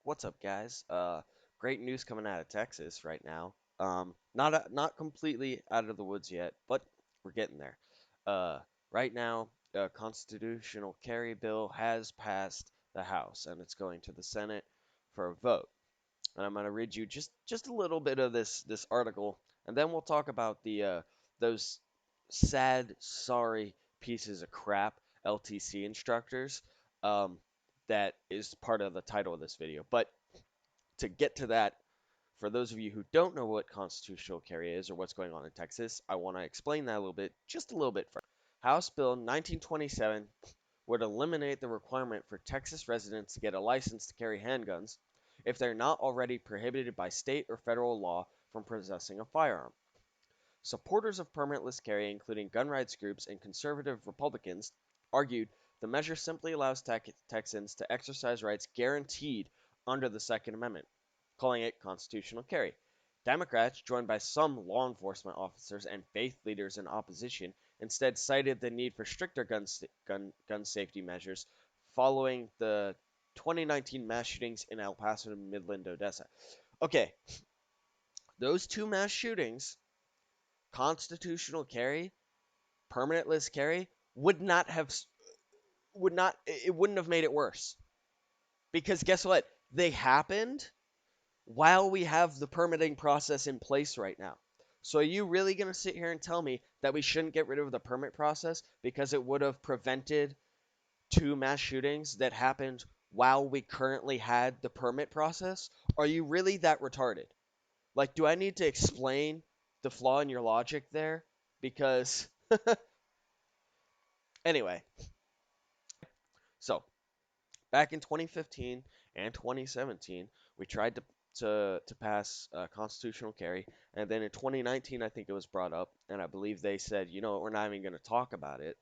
What's up, guys? Great news coming out of Texas right now. Not completely out of the woods yet, but we're getting there. Uh, right now, a constitutional carry bill has passed the House, and it's going to the Senate for a vote. And I'm gonna read you just a little bit of this article, and then we'll talk about the those sad, sorry pieces of crap LTC instructors. Um, that is part of the title of this video. But to get to that, for those of you who don't know what constitutional carry is or what's going on in Texas, I want to explain that a little bit, just a little bit first. House Bill 1927 would eliminate the requirement for Texas residents to get a license to carry handguns if they're not already prohibited by state or federal law from possessing a firearm. Supporters of permitless carry, including gun rights groups and conservative Republicans, argued the measure simply allows Texans to exercise rights guaranteed under the Second Amendment, calling it constitutional carry. Democrats, joined by some law enforcement officers and faith leaders in opposition, instead cited the need for stricter gun safety measures following the 2019 mass shootings in El Paso and Midland, Odessa. Okay, those two mass shootings, constitutional carry, permanentless carry, would not it wouldn't have made it worse. Because guess what? They happened while we have the permitting process in place right now. So are you really going to sit here and tell me that we shouldn't get rid of the permit process because it would have prevented two mass shootings that happened while we currently had the permit process? Are you really that retarded? Like, do I need to explain the flaw in your logic there? Because, anyway, so back in 2015 and 2017, we tried to pass constitutional carry, and then in 2019, I think it was brought up, and I believe they said, you know, we're not even going to talk about it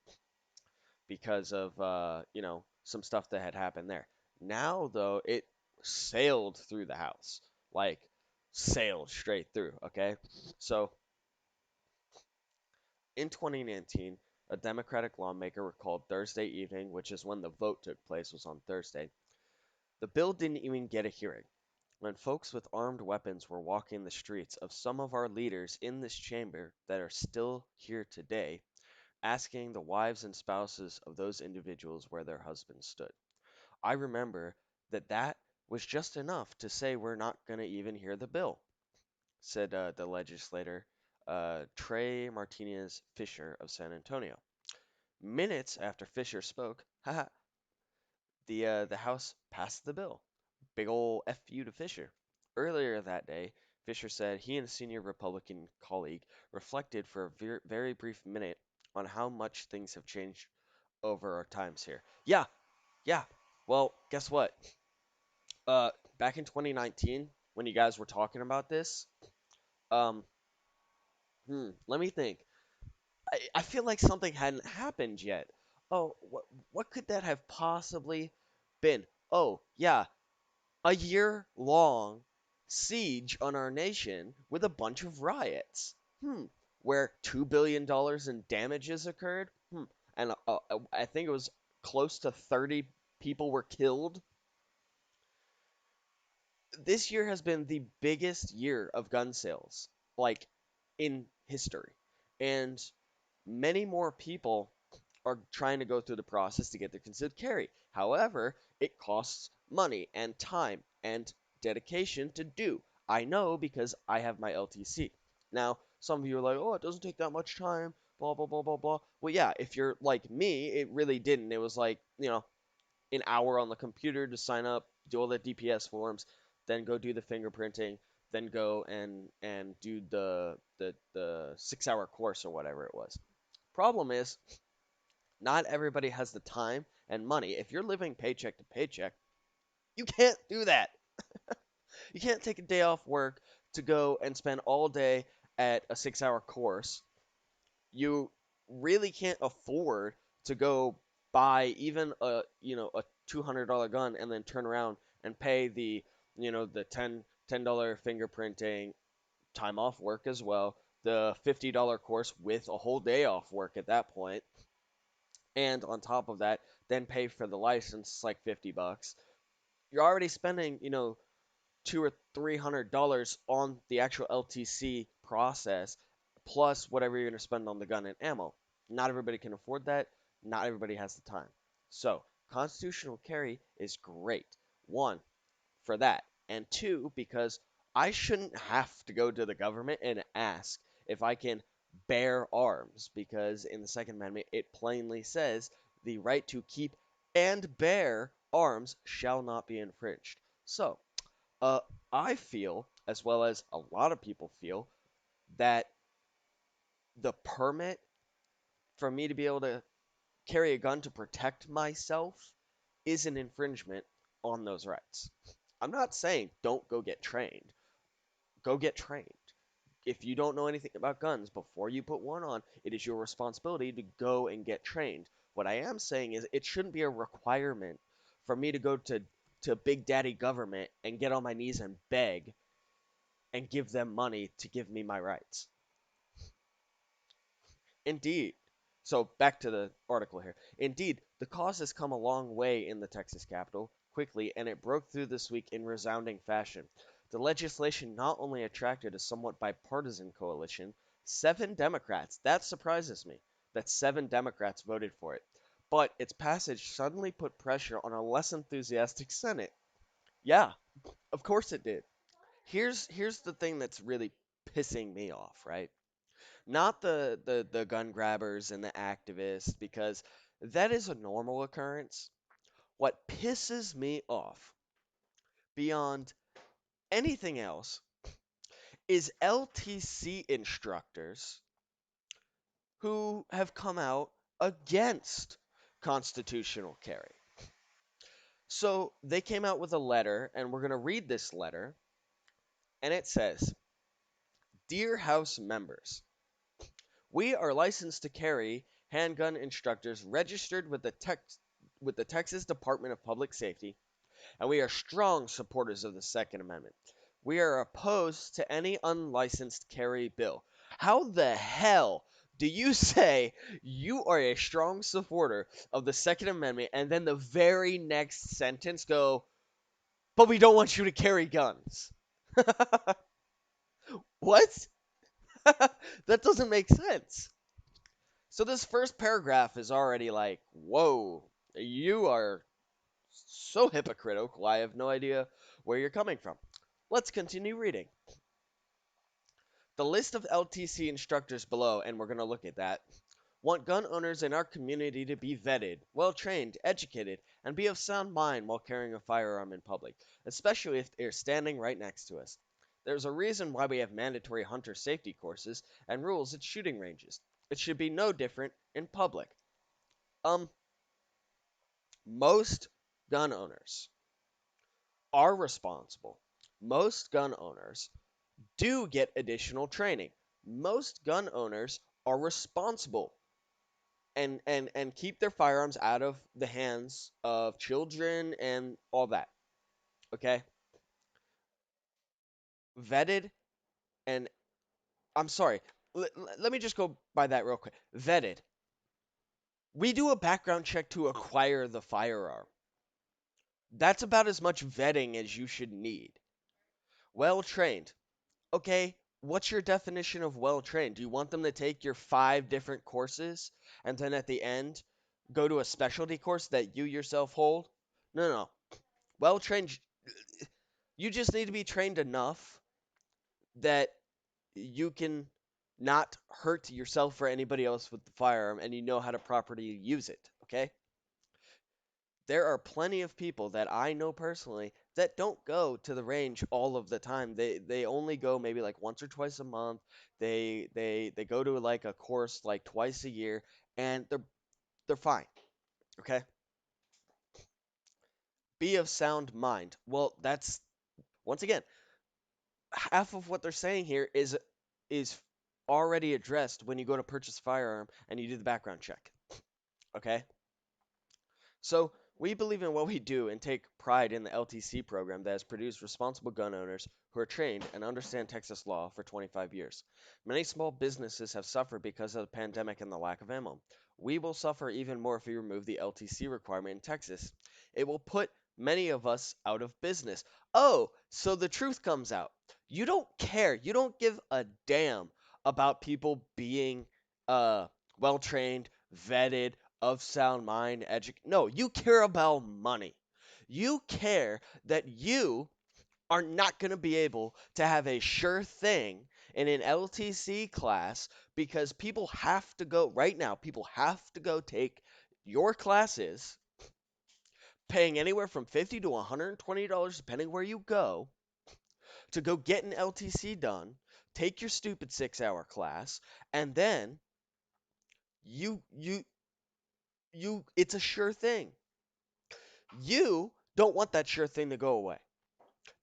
because of some stuff that had happened there. Now, though, it sailed through the House, like sailed straight through. Okay, so in 2019, a Democratic lawmaker recalled Thursday evening, which is when the vote took place, was on Thursday. The bill didn't even get a hearing. When folks with armed weapons were walking the streets of some of our leaders in this chamber that are still here today, asking the wives and spouses of those individuals where their husbands stood. I remember that was just enough to say we're not going to even hear the bill, said the legislator Trey Martinez Fisher of San Antonio. Minutes after Fisher spoke, the House passed the bill. Big ol' F you to Fisher. Earlier that day, Fisher said he and a senior Republican colleague reflected for a very brief minute on how much things have changed over our times here. Yeah, yeah. Well, guess what? Uh, Back in 2019, when you guys were talking about this, um, let me think. I feel like something hadn't happened yet. Oh, what could that have possibly been? Oh, yeah, a year long siege on our nation with a bunch of riots. Where $2 billion in damages occurred. And I think it was close to 30 people were killed. This year has been the biggest year of gun sales, like in history. And many more people are trying to go through the process to get their concealed carry. However, it costs money and time and dedication to do. I know because I have my LTC. Now, some of you are like, oh, it doesn't take that much time, blah, blah, blah, blah, blah. Well, yeah, if you're like me, it really didn't. It was like, an hour on the computer to sign up, do all the DPS forms, then go do the fingerprinting, then go and do the 6 hour course or whatever it was. Problem is, not everybody has the time and money. If you're living paycheck to paycheck, you can't do that. You can't take a day off work to go and spend all day at a 6 hour course. You really can't afford to go buy even a $200 gun and then turn around and pay the $10 fingerprinting, time off work as well, the $50 course with a whole day off work at that point, and on top of that, then pay for the license like $50. you're already spending, two or $300 on the actual LTC process, plus whatever you're going to spend on the gun and ammo. Not everybody can afford that. Not everybody has the time. So, constitutional carry is great. One, for that. And two, because I shouldn't have to go to the government and ask if I can bear arms, because in the Second Amendment it plainly says the right to keep and bear arms shall not be infringed. So, uh, I feel, as well as a lot of people feel, that the permit for me to be able to carry a gun to protect myself is an infringement on those rights. I'm not saying don't go get trained. Go get trained. If you don't know anything about guns before you put one on, it is your responsibility to go and get trained. What I am saying is it shouldn't be a requirement for me to go to Big Daddy government and get on my knees and beg and give them money to give me my rights. Indeed. So back to the article here. Indeed, the cause has come a long way in the Texas Capitol quickly, and it broke through this week in resounding fashion. The legislation not only attracted a somewhat bipartisan coalition, 7 Democrats, that surprises me, that 7 Democrats voted for it, but its passage suddenly put pressure on a less enthusiastic Senate. Yeah, of course it did. Here's the thing that's really pissing me off, right? Not the gun grabbers and the activists, because that is a normal occurrence. What pisses me off beyond anything else is LTC instructors who have come out against constitutional carry. So they came out with a letter, and we're going to read this letter, and it says, "Dear House members, we are licensed to carry handgun instructors registered with the Texas Department of Public Safety, and we are strong supporters of the Second Amendment. We are opposed to any unlicensed carry bill." How the hell do you say you are a strong supporter of the Second Amendment and then the very next sentence go, "But we don't want you to carry guns"? What? That doesn't make sense. So this first paragraph is already like, whoa, you are so hypocritical. I have no idea where you're coming from. Let's continue reading. The list of LTC instructors below, and we're going to look at that, want gun owners in our community to be vetted, well trained, educated, and be of sound mind while carrying a firearm in public, especially if they're standing right next to us. There's a reason why we have mandatory hunter safety courses and rules at shooting ranges. It should be no different in public. Um, Most gun owners are responsible. Most gun owners do get additional training. Most gun owners are responsible and keep their firearms out of the hands of children and all that. Okay? Vetted and I'm sorry. Let me just go by that real quick. Vetted. We do a background check to acquire the firearm. That's about as much vetting as you should need. Well trained. Okay, what's your definition of well trained? Do you want them to take your 5 different courses and then at the end go to a specialty course that you yourself hold? No, no. Well trained, you just need to be trained enough that you can not hurt yourself or anybody else with the firearm and you know how to properly use it, okay? There are plenty of people that I know personally that don't go to the range all of the time. They only go maybe like once or twice a month. They go to like a course like twice a year and they're fine. Okay? Be of sound mind. Well, that's once again, half of what they're saying here is already addressed when you go to purchase a firearm and you do the background check. Okay? So, we believe in what we do and take pride in the LTC program that has produced responsible gun owners who are trained and understand Texas law for 25 years. Many small businesses have suffered because of the pandemic and the lack of ammo. We will suffer even more if we remove the LTC requirement in Texas. It will put many of us out of business. Oh, so the truth comes out. You don't care. You don't give a damn about people being uh well trained, vetted, of sound mind, No, you care about money. You care that you are not going to be able to have a sure thing in an LTC class because people have to go right now, people have to go take your classes paying anywhere from $50 to $120 depending where you go to go get an LTC done, take your stupid 6-hour class, and then you you it's a sure thing. You don't want that sure thing to go away.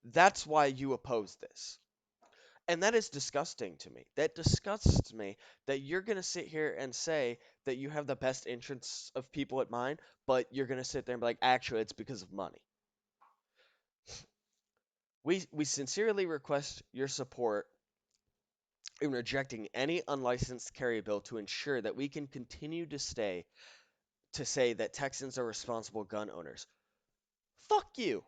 That's why you oppose this. And that is disgusting to me. That disgusts me that you're going to sit here and say that you have the best interests of people at mind, but you're going to sit there and be like, actually, it's because of money. We sincerely request your support in rejecting any unlicensed carry bill to ensure that we can continue to say that Texans are responsible gun owners. Fuck you.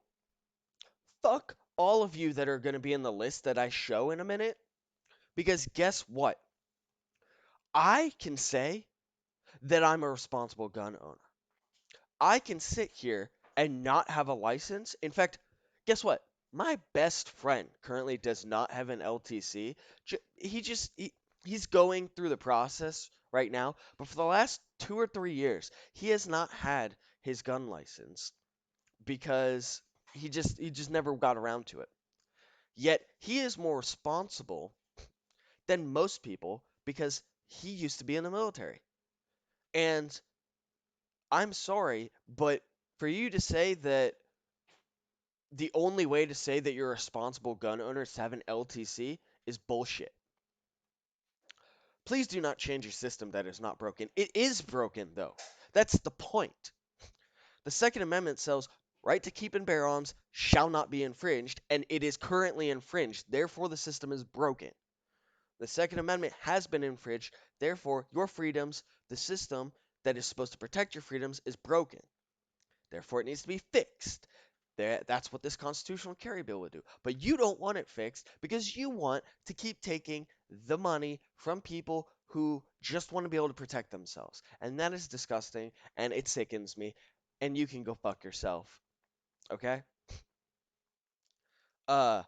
Fuck all of you that are going to be in the list that I show in a minute. Because guess what? I can say that I'm a responsible gun owner. I can sit here and not have a license. In fact, guess what? My best friend currently does not have an LTC. He's going through the process right now, but for the last 2 or 3 years, he has not had his gun license because he just never got around to it. Yet he is more responsible than most people because he used to be in the military. And I'm sorry, but for you to say that the only way to say that you're a responsible gun owner is to have an LTC is bullshit. Please do not change your system that is not broken. It is broken, though. That's the point. The Second Amendment says right to keep and bear arms shall not be infringed, and it is currently infringed. Therefore, the system is broken. The Second Amendment has been infringed. Therefore, your freedoms, the system that is supposed to protect your freedoms, is broken. Therefore, it needs to be fixed. That's what this constitutional carry bill would do. But you don't want it fixed because you want to keep taking the money from people who just want to be able to protect themselves. And that is disgusting and it sickens me. And you can go fuck yourself. Okay? Uh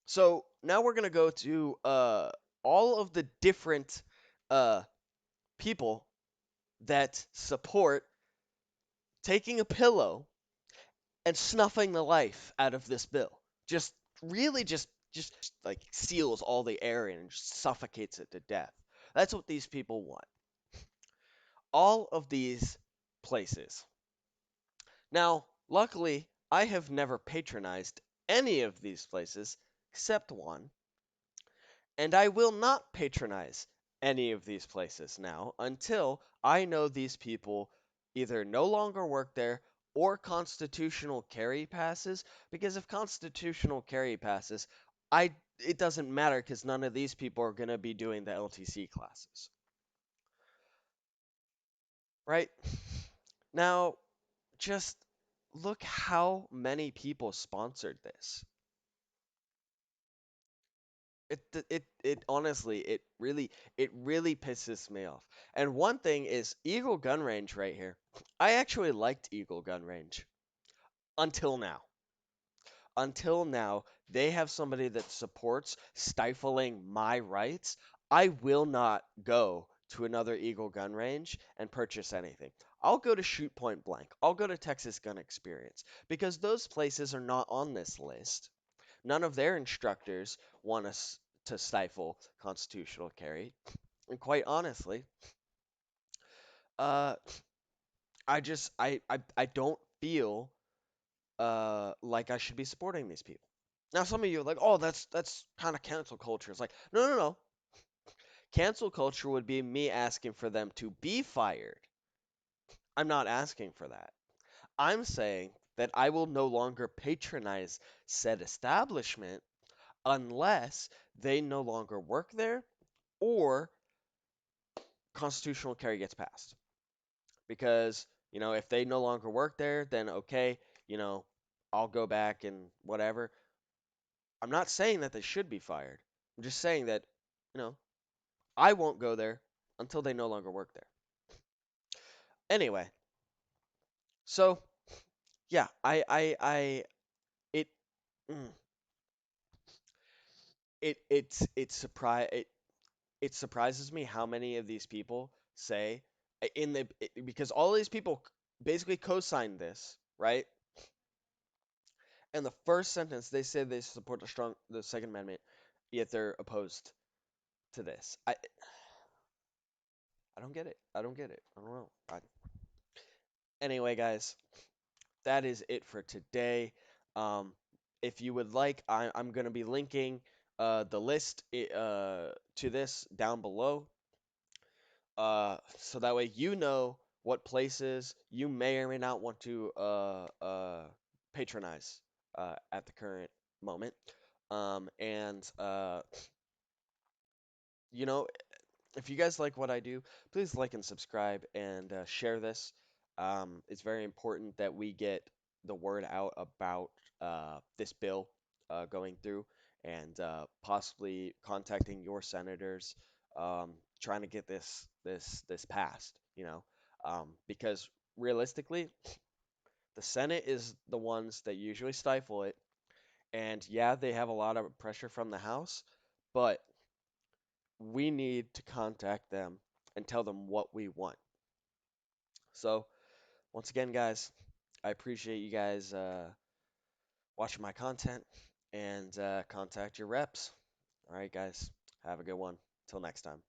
so now we're gonna go to all of the different uh people that support taking a pillow and snuffing the life out of this bill. Just really just like seals all the air in and just suffocates it to death. That's what these people want. All of these places. Now, luckily, I have never patronized any of these places except one, and I will not patronize any of these places now until I know these people either no longer work there or constitutional carry passes. Because if constitutional carry passes, it doesn't matter because none of these people are going to be doing the LTC classes. Right? Now, just look how many people sponsored this. It honestly it really pisses me off. And one thing is Eagle Gun Range right here. I actually liked Eagle Gun Range until now. Until now, they have somebody that supports stifling my rights. I will not go to another Eagle Gun Range and purchase anything. I'll go to Shoot Point Blank. I'll go to Texas Gun Experience because those places are not on this list. None of their instructors want us to stifle constitutional carry. And quite honestly, uh, I don't feel like I should be supporting these people. Now, some of you are like, oh, that's kind of cancel culture. It's like, no, no, no. Cancel culture would be me asking for them to be fired. I'm not asking for that. I'm saying that I will no longer patronize said establishment unless they no longer work there or constitutional carry gets passed. Because If they no longer work there, then okay, you know, I'll go back and whatever. I'm not saying that they should be fired. I'm just saying that, you know, I won't go there until they no longer work there. Anyway, so yeah, it, mm, it surprises me how many of these people say because all these people basically co-signed this, right? And the first sentence they say they support the Second Amendment, yet they're opposed to this. I don't get it. I don't get it. I don't know. Anyway, guys, that is it for today. Um, if you would like, I'm going to be linking the list to this down below, so that way you know what places you may or may not want to patronize at the current moment. And you know, if you guys like what I do, please like and subscribe and share this. It's very important that we get the word out about this bill going through and possibly contacting your senators, trying to get this passed. Because realistically, the Senate is the ones that usually stifle it, and yeah, they have a lot of pressure from the House, but we need to contact them and tell them what we want. So, once again, guys, I appreciate you guys watching my content and contact your reps. All right, guys, have a good one. Till next time.